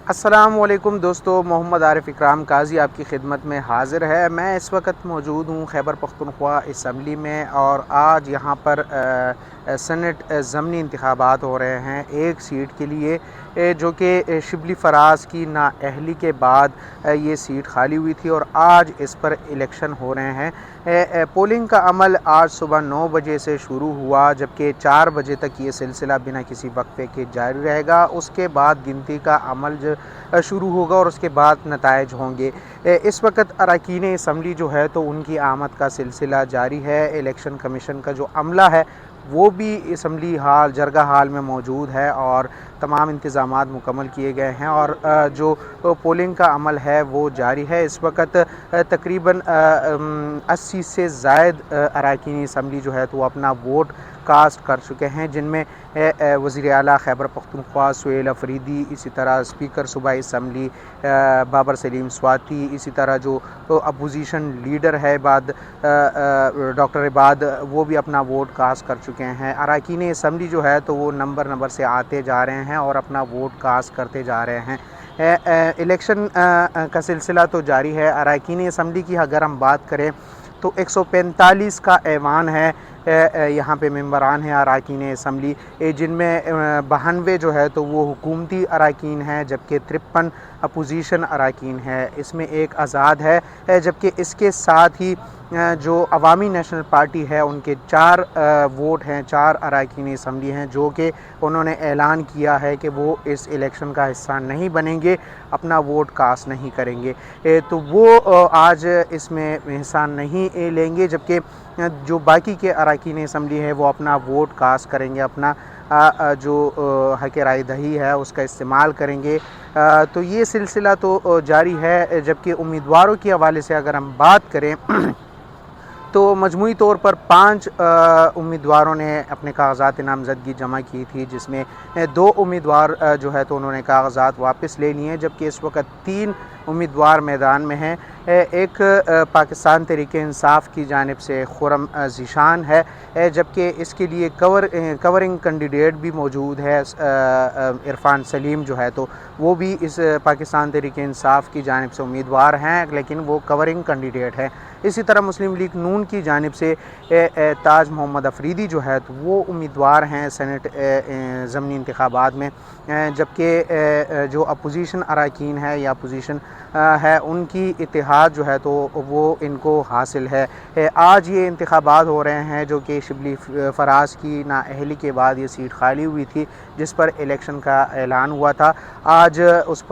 अस्सलामुअलैकुम दोस्तों, मोहम्मद आरिफ इकराम काजी आपकी खिदमत में हाज़िर है। मैं इस वक्त मौजूद हूँ खैबर पख्तूनख्वा असम्बली में और आज यहाँ पर सेनेट ज़मनी इंतखाबात हो रहे हैं एक सीट के लिए, जो कि शिबली फराज की नाअहली के बाद ये सीट खाली हुई थी और आज इस पर इलेक्शन हो रहे हैं। पोलिंग का अमल आज सुबह 9 बजे से शुरू हुआ, जबकि 4 बजे तक ये सिलसिला बिना किसी वक्फे के जारी रहेगा। उसके बाद गिनती का अमल शुरू होगा और उसके बाद नताइज होंगे। इस वक्त अरकान असम्बली जो है तो उनकी आमद का सिलसिला जारी है। इलेक्शन कमीशन का जो अमला है वो भी असम्बली हाल जरगा हाल में मौजूद है और तमाम इंतज़ामात मुकम्मल किए गए हैं और जो पोलिंग का अमल है वो जारी है। इस वक्त तकरीबन 80 से ज़ायद अरकान असम्बली जो है तो वो अपना वोट कास्ट कर चुके हैं, जिनमें वज़ीर आला खैबर पख्तूनख्वा सुहेल अफरीदी, इसी तरह स्पीकर सूबाई असम्बली बाबर सलीम स्वाति, इसी तरह जो अपोजिशन लीडर है डॉक्टर इबाद, वो भी अपना वोट कास्ट कर चुके हैं। अरकान असम्बली जो है तो वो नंबर से आते जा रहे हैं और अपना वोट कास्ट करते जा रहे हैं। इलेक्शन का सिलसिला तो जारी है। अरकान असम्बली की अगर हम बात करें तो 145 का ऐवान है, यहाँ पे मेंबरान हैं अरकान असम्बली, जिनमें 92 जो है तो वो हुकूमती अरकान हैं, जबकि 53 अपोजिशन अरकान है। इसमें एक आज़ाद है, जबकि इसके साथ ही जो अवामी नेशनल पार्टी है उनके 4 वोट हैं, 4 अरकान असम्बली हैं जो कि उन्होंने ऐलान किया है कि वो इस इलेक्शन का हिस्सा नहीं बनेंगे, अपना वोट कास्ट नहीं करेंगे। तो वो आज इसमें हिस्सा नहीं लेंगे, जबकि जो बाकी के अरकान असम्बली है वो अपना वोट कास्ट करेंगे, अपना जो हक़ राय दही है उसका इस्तेमाल करेंगे। तो ये सिलसिला तो जारी है। जबकि उम्मीदवारों के हवाले से अगर हम बात करें तो मजमूई तौर पर 5 उम्मीदवारों ने अपने कागज़ात नामज़दगी जमा की थी, जिसमें 2 उम्मीदवार जो है तो उन्होंने कागज़ात वापस ले लिए हैं, जबकि इस वक्त 3 उम्मीदवार मैदान में हैं। एक पाकिस्तान तहरीक-ए-इंसाफ़ की जानिब से खुर्रम ज़ीशान है, जबकि इसके लिए कवरिंग कैंडिडेट भी मौजूद है। इरफान सलीम जो है तो वो भी इस पाकिस्तान तहरीक-ए-इंसाफ़ की जानिब से उम्मीदवार हैं, लेकिन वो कवरिंग कैंडिडेट है। इसी तरह मुस्लिम लीग नून की जानिब से ताज मोहम्मद अफरीदी जो है तो वो उम्मीदवार हैं सेनेट ज़मनी इंतखाबात में, जबकि जो अपोजिशन अरकान है या अपोजिशन है उनकी इत्तेहाद जो है तो वो इनको हासिल है। आज ये इंतखाबात हो रहे हैं जो कि शिबली फराज की नाअहली के बाद ये सीट खाली हुई थी, जिस पर इलेक्शन का ऐलान हुआ था। आज उस पर